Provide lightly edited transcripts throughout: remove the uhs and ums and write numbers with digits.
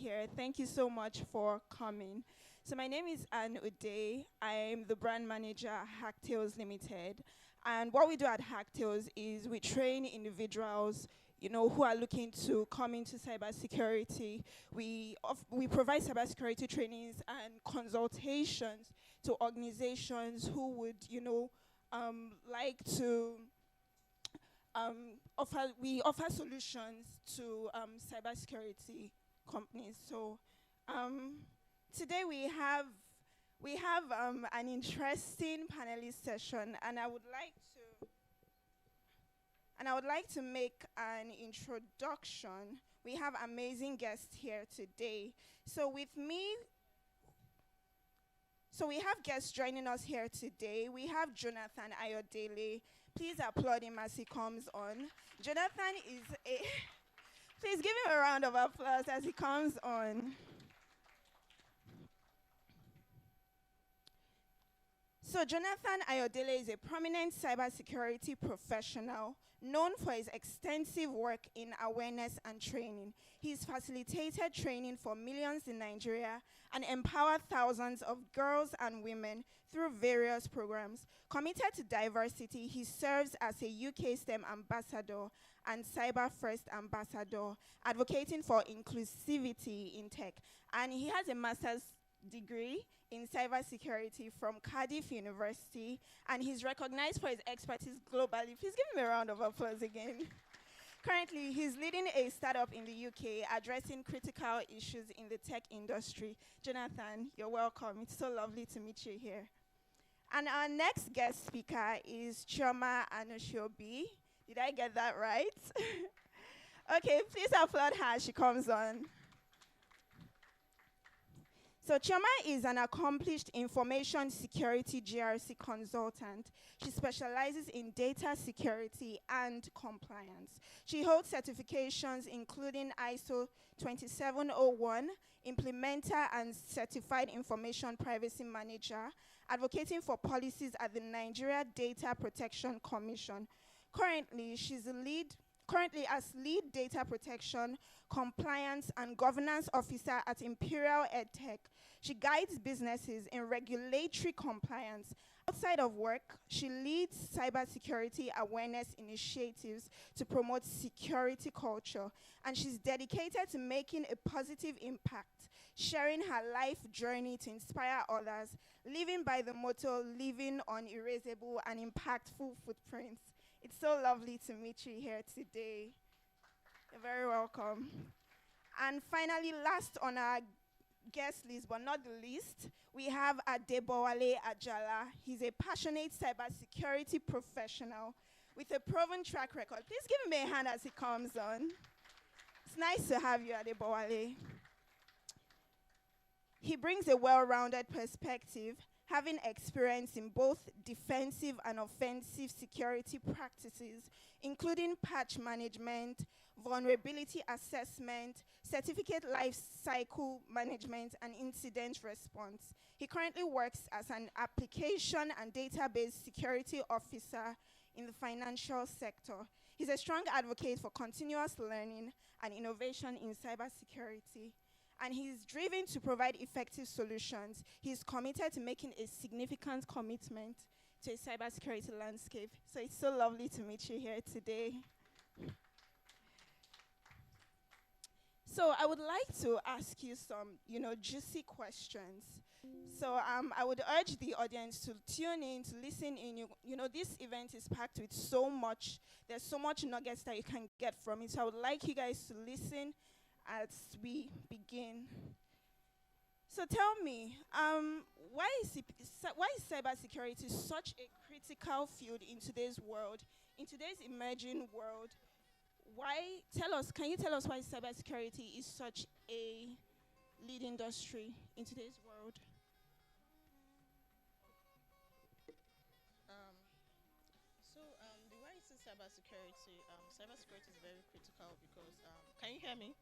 here. Thank you so much for coming. So my name is Ayodele. I'm the brand manager at Hacktales Limited. And what we do at Hacktales is we train individuals, who are looking to come into cybersecurity. We provide cybersecurity trainings and consultations to organizations who would, like to we offer solutions to cybersecurity companies. So today we have an interesting panelist session, and I would like to make an introduction. We have amazing guests here today. So we have guests joining us here today. We have Jonathan Ayodele. Please applaud him as he comes on. Jonathan is a... Please give him a round of applause as he comes on. So Jonathan Ayodele is a prominent cybersecurity professional known for his extensive work in awareness and training. He's facilitated training for millions in Nigeria and empowered thousands of girls and women through various programs. Committed to diversity, he serves as a UK STEM ambassador and Cyber First ambassador, advocating for inclusivity in tech. And he has a master's degree in cybersecurity from Cardiff University, and he's recognized for his expertise globally. Please give him a round of applause again. Currently, he's leading a startup in the UK addressing critical issues in the tech industry. Jonathan, you're welcome. It's so lovely to meet you here. And our next guest speaker is Chioma Anusiobi. Did I get that right? Okay, please applaud her as she comes on. So Chioma is an accomplished information security GRC consultant. She specializes in data security and compliance. She holds certifications including ISO 27001, implementer and certified information privacy manager, advocating for policies at the Nigeria Data Protection Commission. Currently as lead data protection, compliance, and governance officer at Imperial EdTech. She guides businesses in regulatory compliance. Outside of work, she leads cybersecurity awareness initiatives to promote security culture, and she's dedicated to making a positive impact, sharing her life journey to inspire others, living by the motto, living on erasable and impactful footprints. It's so lovely to meet you here today. You're very welcome. And finally, last on our guest list, but not the least, we have Adebowale Ajala. He's a passionate cybersecurity professional with a proven track record. Please give him a hand as he comes on. It's nice to have you, Adebowale. He brings a well-rounded perspective, having experience in both defensive and offensive security practices, including patch management, vulnerability assessment, certificate life cycle management, and incident response. He currently works as an application and database security officer in the financial sector. He's a strong advocate for continuous learning and innovation in cybersecurity, and he's driven to provide effective solutions. He's committed to making a significant commitment to a cybersecurity landscape. So it's so lovely to meet you here today. So I would like to ask you some, juicy questions. So I would urge the audience to tune in, to listen in. This event is packed with there's so much nuggets that you can get from it. So I would like you guys to listen as we begin. So tell me, why is cybersecurity such a critical field in today's world, in today's emerging world? Can you tell us why cybersecurity is such a lead industry in today's world? The why is cybersecurity? Cybersecurity is very critical because, can you hear me?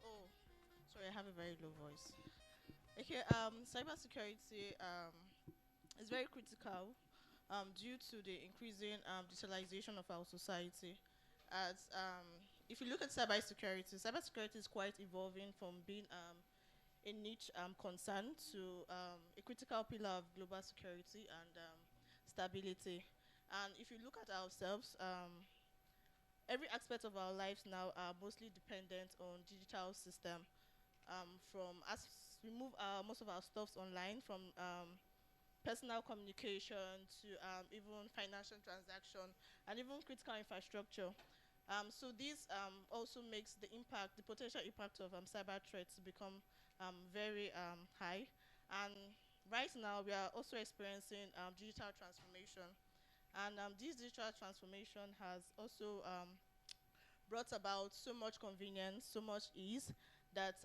Oh, sorry, I have a very low voice. Okay, cybersecurity is very critical due to the increasing digitalization of our society. As if you look at cybersecurity is quite evolving from being a niche concern to a critical pillar of global security and stability. And if you look at ourselves, every aspect of our lives now are mostly dependent on digital system. From as we move most of our stuffs online, from personal communication to even financial transaction and even critical infrastructure. So this also makes the potential impact of cyber threats become very high. And right now we are also experiencing digital transformation. And this digital transformation has also brought about so much convenience, so much ease that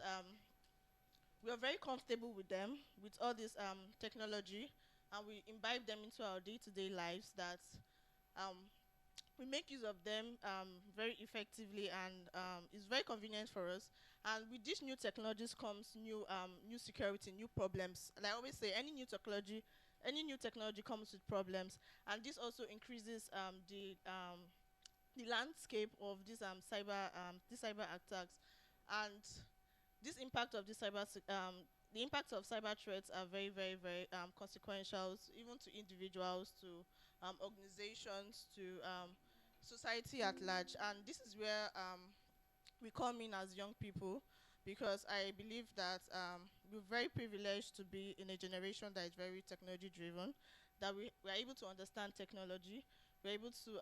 we are very comfortable with them, with all this technology, and we imbibe them into our day-to-day lives that um, we make use of them very effectively, and it's very convenient for us. And with these new technologies comes new security, new problems. And I always say any new technology comes with problems, and this also increases the landscape of these cyber attacks. And this impact of the impact of cyber threats are very, very, very consequential, even to individuals, to organizations, to society at large. And this is where we come in as young people, because I believe that we're very privileged to be in a generation that is very technology driven, that we are able to understand technology, we're able to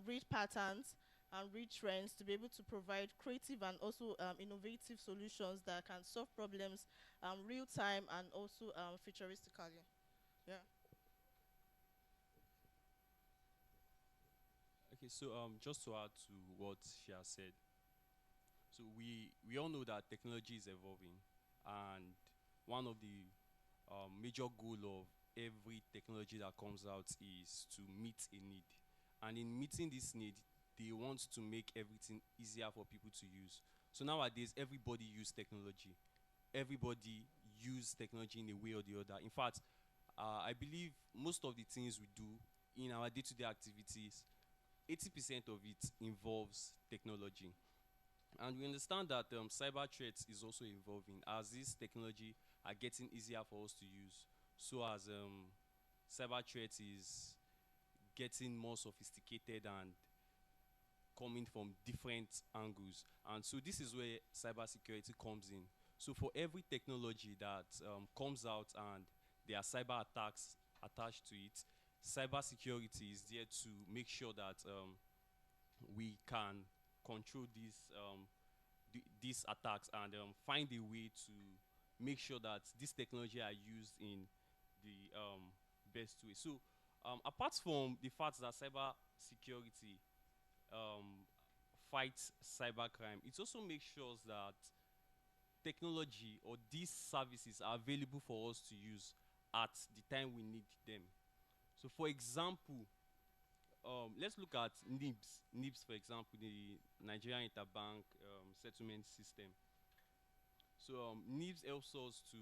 read patterns and read trends to be able to provide creative and also innovative solutions that can solve problems real time and also futuristically. Yeah. Okay, so just to add to what she has said, so we all know that technology is evolving, and one of the major goal of every technology that comes out is to meet a need, and in meeting this need, they want to make everything easier for people to use. So nowadays, everybody use technology. Everybody use technology in a way or the other. In fact, I believe most of the things we do in our day-to-day activities, 80% of it involves technology. And we understand that cyber threats is also evolving as this technology are getting easier for us to use. So as cyber threat is getting more sophisticated and coming from different angles. And so this is where cybersecurity comes in. So for every technology that comes out and there are cyber attacks attached to it, cybersecurity is there to make sure that we can control these attacks and find a way to make sure that this technology are used in the best way. So apart from the fact that cyber security um, fights cybercrime, it also makes sure that technology or these services are available for us to use at the time we need them. So for example, let's look at NIBS. NIBS, for example, the Nigerian Interbank Settlement System. So NIBS helps us to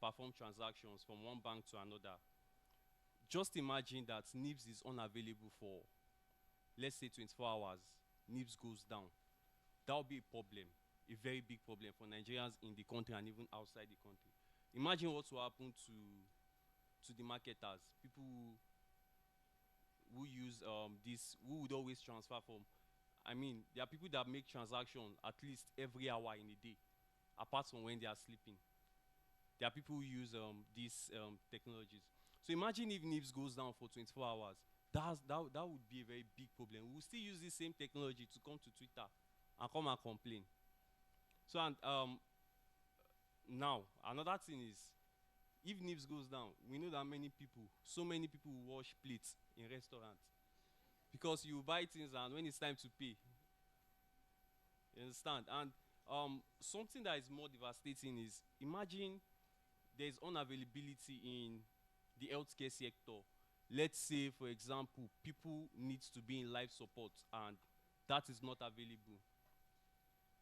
perform transactions from one bank to another. Just imagine that NIBS is unavailable for, let's say, 24 hours. NIBS goes down. That will be a problem, a very big problem for Nigerians in the country and even outside the country. Imagine what will happen to the marketers, people who use this, who would always transfer from. I mean, there are people that make transactions at least every hour in a day, apart from when they are sleeping. There are people who use these technologies. So imagine if NIPS goes down for 24 hours. That would be a very big problem. We will still use this same technology to come to Twitter and come and complain. So and now another thing is, if NIPS goes down, we know that so many people will wash plates in restaurants because you buy things and when it's time to pay, you understand. And something that is more devastating is, imagine there is unavailability in the healthcare sector. Let's say, for example, people need to be in life support and that is not available.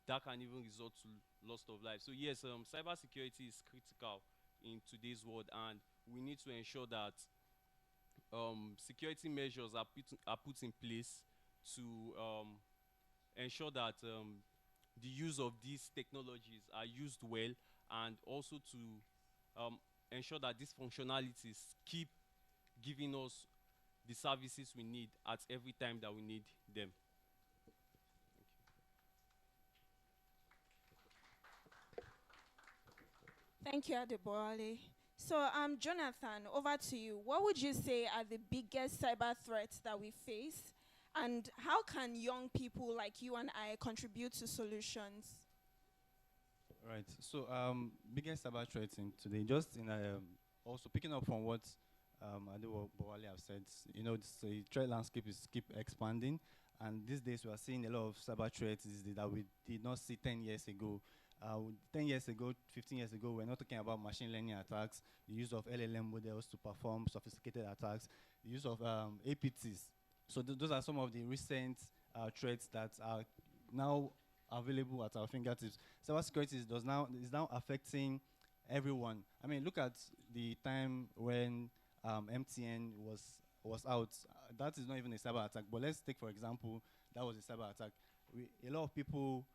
That can even result to loss of life. So yes, cybersecurity is critical in today's world, and we need to ensure that security measures are put in place to ensure that the use of these technologies are used well and also to ensure that these functionalities keep giving us the services we need at every time that we need them. Thank you, Adebowale. So, Jonathan, over to you. What would you say are the biggest cyber threats that we face, and how can young people like you and I contribute to solutions? Right. So, biggest cyber threats in today, just in also picking up from what Adebowale have said, the threat landscape is keep expanding, and these days we are seeing a lot of cyber threats that we did not see 10 years ago. 10 years ago, 15 years ago, we're not talking about machine learning attacks, the use of LLM models to perform sophisticated attacks, the use of APTs. So those are some of the recent threats that are now available at our fingertips. Cybersecurity is now affecting everyone. I mean, look at the time when MTN was out. That is not even a cyber attack. But let's take, for example, that was a cyber attack. A lot of people,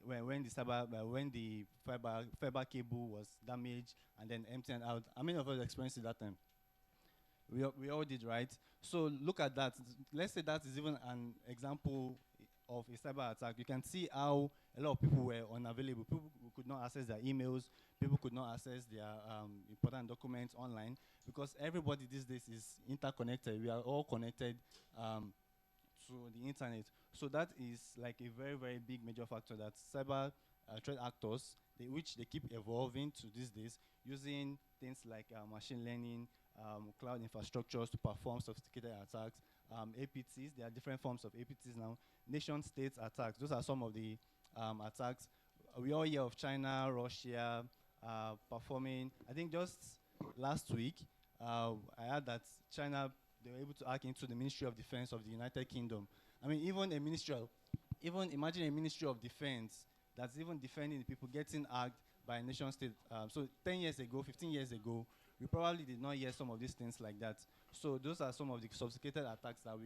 when the fiber cable was damaged and then MTN out. How many of us experienced it that time? We all did, right? So look at that. Let's say that is even an example of a cyber attack. You can see how a lot of people were unavailable. People could not access their emails. People could not access their important documents online because everybody these days is interconnected. We are all connected to the internet. So that is like a very, very big major factor that cyber threat actors, which they keep evolving to these days, using things like machine learning, cloud infrastructures to perform sophisticated attacks, APTs. There are different forms of APTs now. Nation-state attacks. Those are some of the attacks. We all hear of China, Russia performing. I think just last week, I heard that China, they were able to hack into the Ministry of Defense of the United Kingdom. I mean, even imagine a Ministry of Defense that's even defending the people getting hacked by a nation state. So 10 years ago, 15 years ago, we probably did not hear some of these things like that. So those are some of the sophisticated attacks that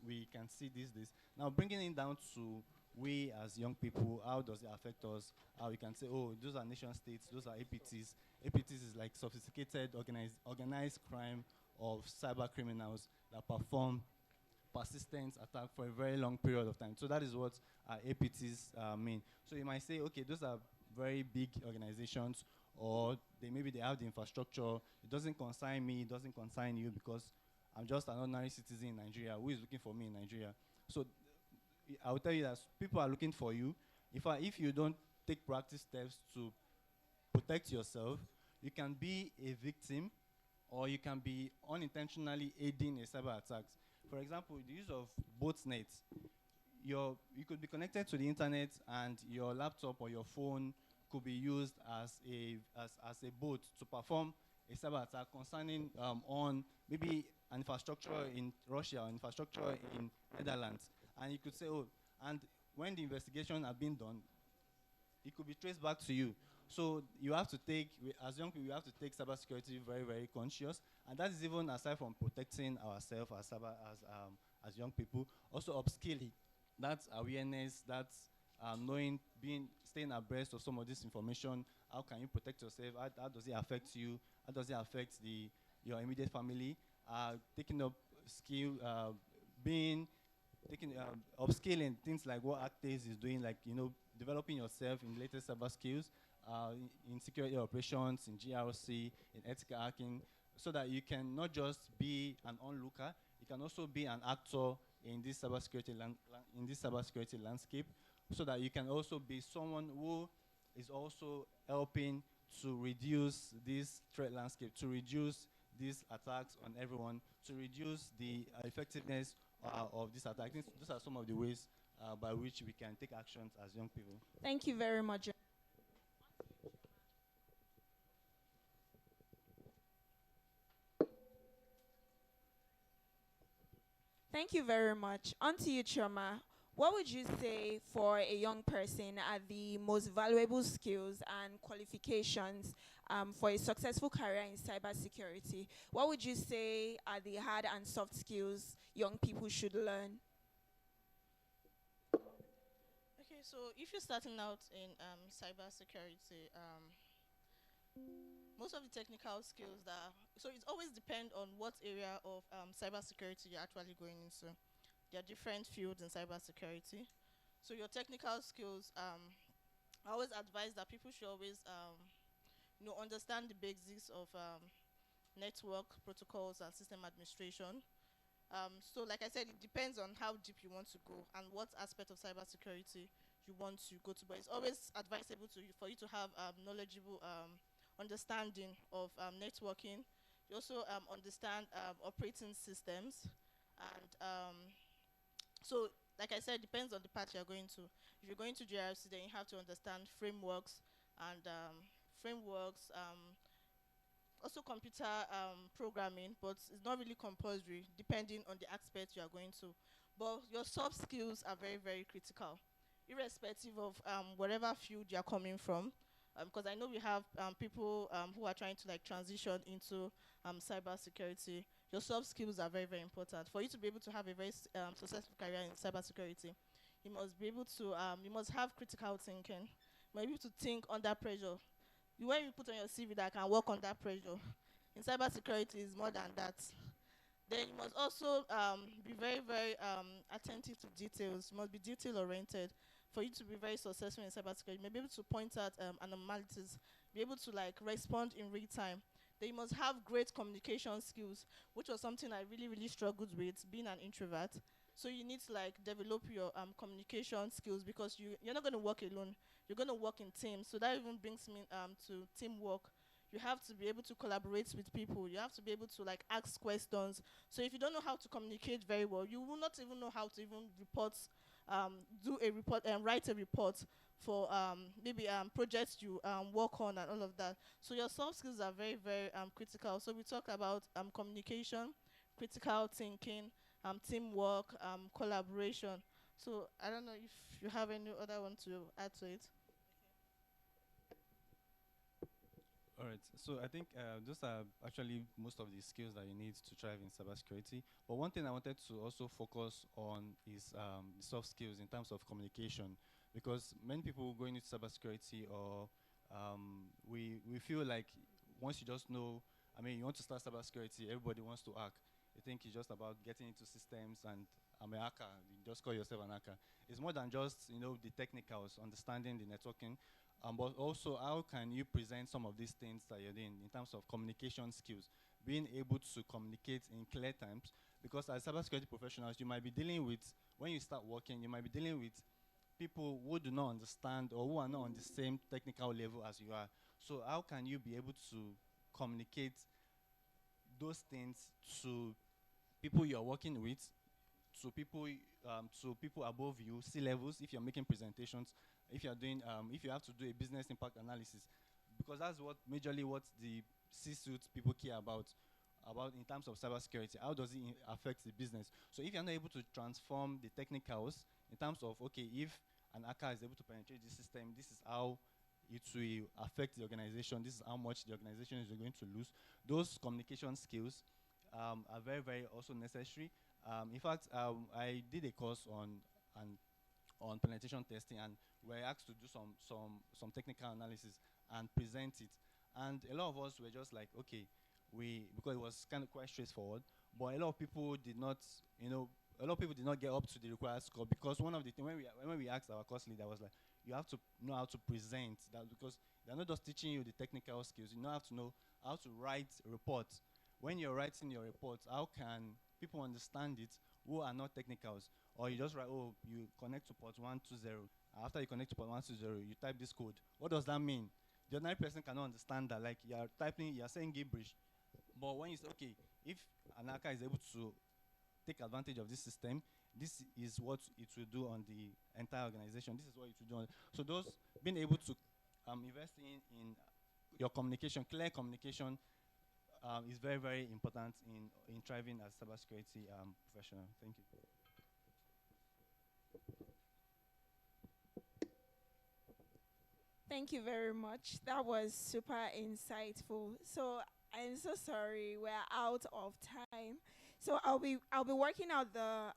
we can see these days. Now, bringing it down to we as young people, how does it affect us? How we can say, oh, those are nation states, those are APTs. APTs is like sophisticated organized crime of cyber criminals that perform persistent attack for a very long period of time. So that is what APTs mean. So you might say, okay, those are very big organizations, or maybe they have the infrastructure. It doesn't concern me, it doesn't concern you because I'm just an ordinary citizen in Nigeria. Who is looking for me in Nigeria? So I will tell you that people are looking for you. If you don't take proactive steps to protect yourself, you can be a victim or you can be unintentionally aiding a cyber attack. For example, the use of botnets. You could be connected to the internet and your laptop or your phone could be used as a bot to perform a cyber attack concerning on maybe an infrastructure in Russia or infrastructure in Netherlands. And you could say, oh, and when the investigation has been done, it could be traced back to you. So you have to as young people, you have to take cybersecurity very, very conscious. And that is even aside from protecting ourselves as young people, also upskilling. That's awareness, that's staying abreast of some of this information. How can you protect yourself? How does it affect you? How does it affect your immediate family? Taking up skill, upscaling, things like what Hacktales is doing, like, developing yourself in latest cyber skills, in security operations, in GRC, in ethical hacking, so that you can not just be an onlooker, you can also be an actor in this cybersecurity landscape, so that you can also be someone who is also helping to reduce this threat landscape, to reduce these attacks on everyone, to reduce the effectiveness of this attack. I think those are some of the ways by which we can take actions as young people. Thank you very much. Thank you very much. On to you, Chioma. What would you say for a young person are the most valuable skills and qualifications for a successful career in cybersecurity? What would you say are the hard and soft skills young people should learn? Okay, so if you're starting out in cybersecurity, most of the technical skills that so it always depends on what area of cybersecurity you're actually going into. There are different fields in cybersecurity. So your technical skills, I always advise that people should always understand the basics of network protocols and system administration. So like I said, it depends on how deep you want to go and what aspect of cybersecurity you want to go to. But it's always advisable for you to have knowledgeable understanding of networking. You also understand operating systems, and so like I said, depends on the path you're going to. If you're going to GRC, then you have to understand frameworks and frameworks. Also computer programming, but it's not really compulsory depending on the aspect you are going to. But your soft skills are very, very critical, irrespective of whatever field you're coming from. Because I know we have people who are trying to like transition into cybersecurity. Your soft skills are very, very important for you to be able to have a very successful career in cybersecurity. You must be able to, you must have critical thinking. You must be able to think under pressure. When you put on your CV that I can work under pressure, in cybersecurity is more than that. Then you must also be very, very attentive to details. You must be detail oriented for you to be very successful in cybersecurity. You may be able to point out anomalies, be able to like respond in real time. Then you must have great communication skills, which was something I really, really struggled with being an introvert. So you need to like develop your communication skills because you're not going to work alone. You're going to work in teams. So that even brings me to teamwork. You have to be able to collaborate with people. You have to be able to like ask questions. So if you don't know how to communicate very well, you will not even know how to even report, do a report and write a report for maybe projects you work on and all of that. So your soft skills are very, very critical. So we talk about communication, critical thinking, teamwork, collaboration. So I don't know if you have any other one to add to it. All right. So I think those are actually most of the skills that you need to thrive in cybersecurity. But one thing I wanted to also focus on is the soft skills in terms of communication, because many people going into cybersecurity or we feel like once you just know, I mean, you want to start cybersecurity, everybody wants to hack. You think it's just about getting into systems and I'm a hacker. You just call yourself an hacker. It's more than just the technicals, understanding the networking, but also how can you present some of these things that you're doing in terms of communication skills, being able to communicate in clear terms, because as cybersecurity professionals, you might be dealing with, when you start working, you might be dealing with people who do not understand or who are not on the same technical level as you are. So how can you be able to communicate those things to people you're working with, to people above you, C levels, if you're making presentations, if you're doing, if you have to do a business impact analysis, because that's what majorly what the C-suite people care about in terms of cybersecurity. How does it affect the business? So if you're not able to transform the technicals in terms of, okay, if an hacker is able to penetrate the system, this is how it will affect the organization, this is how much the organization is going to lose. Those communication skills are very, very also necessary. In fact, I did a course on penetration testing, and we're asked to do some technical analysis and present it. And a lot of us were just like, okay, because it was kind of quite straightforward, but a lot of people did not, a lot of people did not get up to the required score, because one of the things when we asked our course leader was like, you have to know how to present that, because they're not just teaching you the technical skills, you have to know how to write reports. When you're writing your reports, how can people understand it who are not technicals? Or you just write, oh, you connect to port 120. After you connect to port 120, you type this code. What does that mean? The ordinary person cannot understand that. Like, you're saying gibberish. But when you say, okay, if an hacker is able to take advantage of this system, this is what it will do on the entire organization. This is what it will do so those being able to invest in your communication, clear communication, is very, very important in thriving as a cybersecurity professional. Thank you. Thank you very much. That was super insightful. So I'm so sorry we're out of time. So I'll be working out the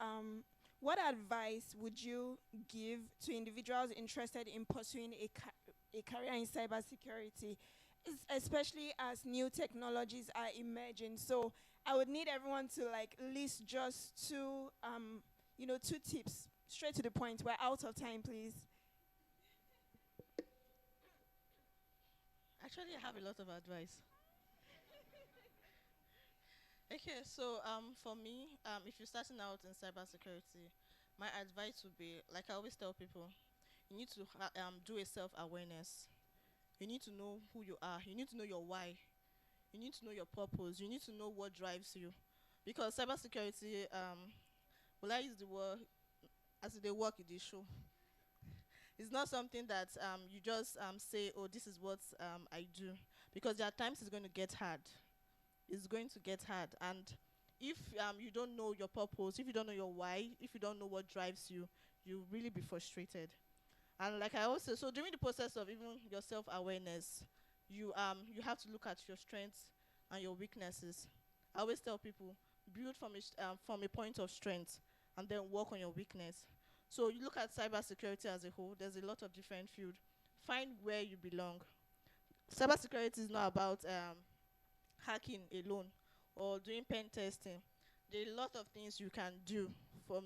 what advice would you give to individuals interested in pursuing a career in cybersecurity, especially as new technologies are emerging. So I would need everyone to like list just two, two tips, straight to the point. We're out of time, please. Actually, I have a lot of advice. Okay, so for me, if you're starting out in cybersecurity, my advice would be, like I always tell people, you need to do a self-awareness. You need to know who you are. You need to know your why. You need to know your purpose. You need to know what drives you, because cybersecurity, will I use the word as they work in the show? It's not something that you just say, oh, this is what I do, because there are times it's going to get hard. It's going to get hard, and if you don't know your purpose, if you don't know your why, if you don't know what drives you, you'll really be frustrated. And like I also, so during the process of even your self-awareness, you have to look at your strengths and your weaknesses. I always tell people, build from a point of strength and then work on your weakness. So you look at cybersecurity as a whole, there's a lot of different fields. Find where you belong. Cybersecurity is not about hacking alone or doing pen testing. There are a lot of things you can do from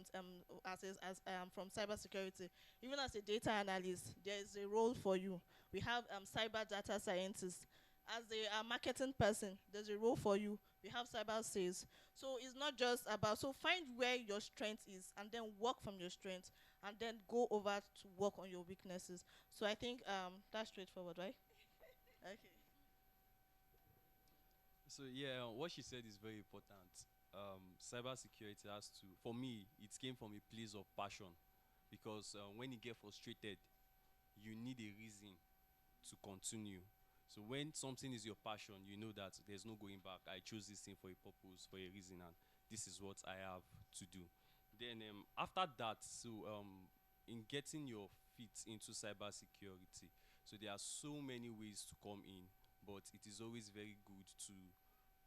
from cybersecurity. Even as a data analyst, there is a role for you. We have cyber data scientists. As a marketing person, there's a role for you. We have cyber sales. So it's not just about, so find where your strength is and then work from your strength and then go over to work on your weaknesses. So I think that's straightforward, right? Okay. So yeah, what she said is very important. Cybersecurity has to, for me, it came from a place of passion, because when you get frustrated, you need a reason to continue. So when something is your passion, you know that there's no going back. I chose this thing for a purpose, for a reason, and this is what I have to do. Then after that, so in getting your feet into cybersecurity, so there are so many ways to come in, but it is always very good to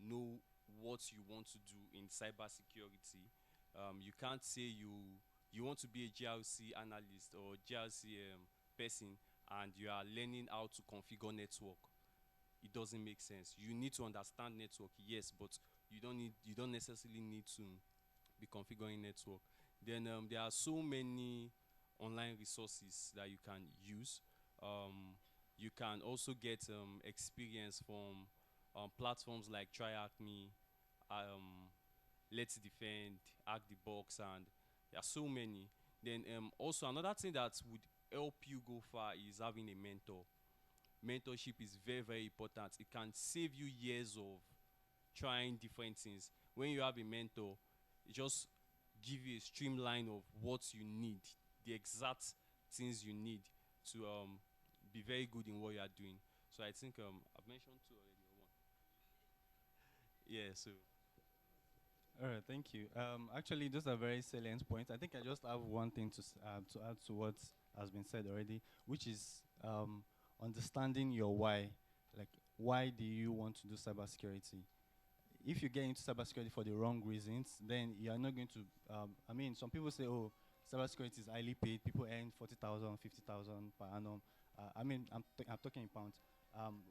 know what you want to do in cybersecurity. You can't say you want to be a GRC analyst or GRC person, and you are learning how to configure network. It doesn't make sense. You need to understand network, yes, but you don't necessarily need to be configuring network. Then there are so many online resources that you can use. You can also get experience from platforms like TryHackMe, um, Let's Defend, Hack the Box, and there are so many. Then also another thing that would help you go far is having a mentor. Mentorship is very, very important. It can save you years of trying different things. When you have a mentor, it just give you a streamline of what you need, the exact things you need to be very good in what you are doing. So I think I've mentioned two already, or one. Yeah. So All right, thank you. Actually, those are very salient points. I think I just have one thing to add to what has been said already, which is understanding your why. Like, why do you want to do cybersecurity? If you get into cybersecurity for the wrong reasons, then you are not going to. I mean, some people say, "Oh, cybersecurity is highly paid. People earn 40,000, 50,000 per annum." I mean, I'm talking in pounds,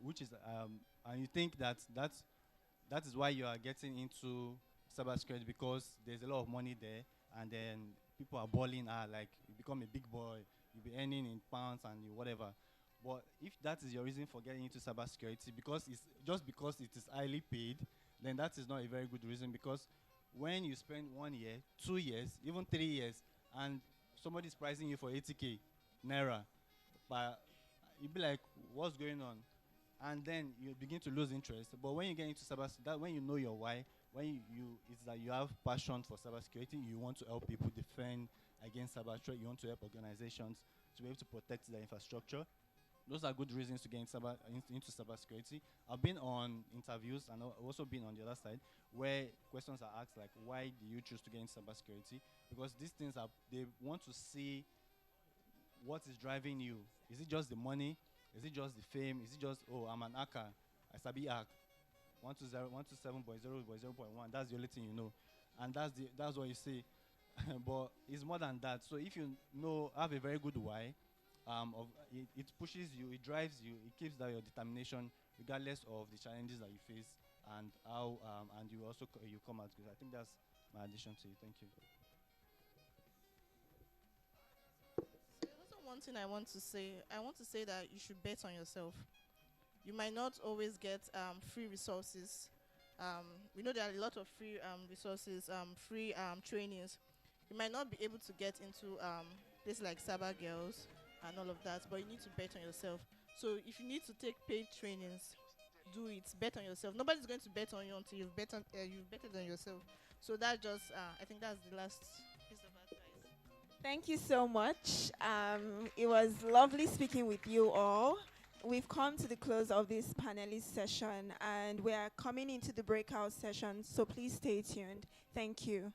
which is, and you think that is why you are getting into cybersecurity, because there's a lot of money there, and then people are balling out, like you become a big boy, you'll be earning in pounds and whatever. But if that is your reason for getting into cybersecurity, because it's just because it is highly paid, then that is not a very good reason, because when you spend 1 year, 2 years, even 3 years, and somebody's pricing you for 80k naira, but you'd be like, what's going on? And then you begin to lose interest. But when you get into that when you know your why, when it's that you have passion for cybersecurity, you want to help people defend against cyber threat, you want to help organizations to be able to protect their infrastructure. Those are good reasons to get into cybersecurity. I've been on interviews and I've also been on the other side where questions are asked like, why do you choose to get into cybersecurity? Because these things they want to see what is driving you. Is it just the money? Is it just the fame? Is it just, oh, I'm an hacker, I sabi hack, 127.0.0.1, that's the only thing you know. And that's what you say. But it's more than that. So if you have a very good why, it pushes you, it drives you, it keeps that your determination regardless of the challenges that you face, and how and you also you come out good. I think that's my addition to it. Thank you. So there's also one thing I want to say. I want to say that you should bet on yourself. You might not always get free resources. We know there are a lot of free resources, free trainings. You might not be able to get into places like Cyber Girls and all of that, but you need to bet on yourself. So if you need to take paid trainings, do it. Bet on yourself. Nobody's going to bet on you until you've betted on yourself. So that just I think that's the last piece of advice. Thank you so much. It was lovely speaking with you all. We've come to the close of this panelist session and we are coming into the breakout session, so please stay tuned. Thank you.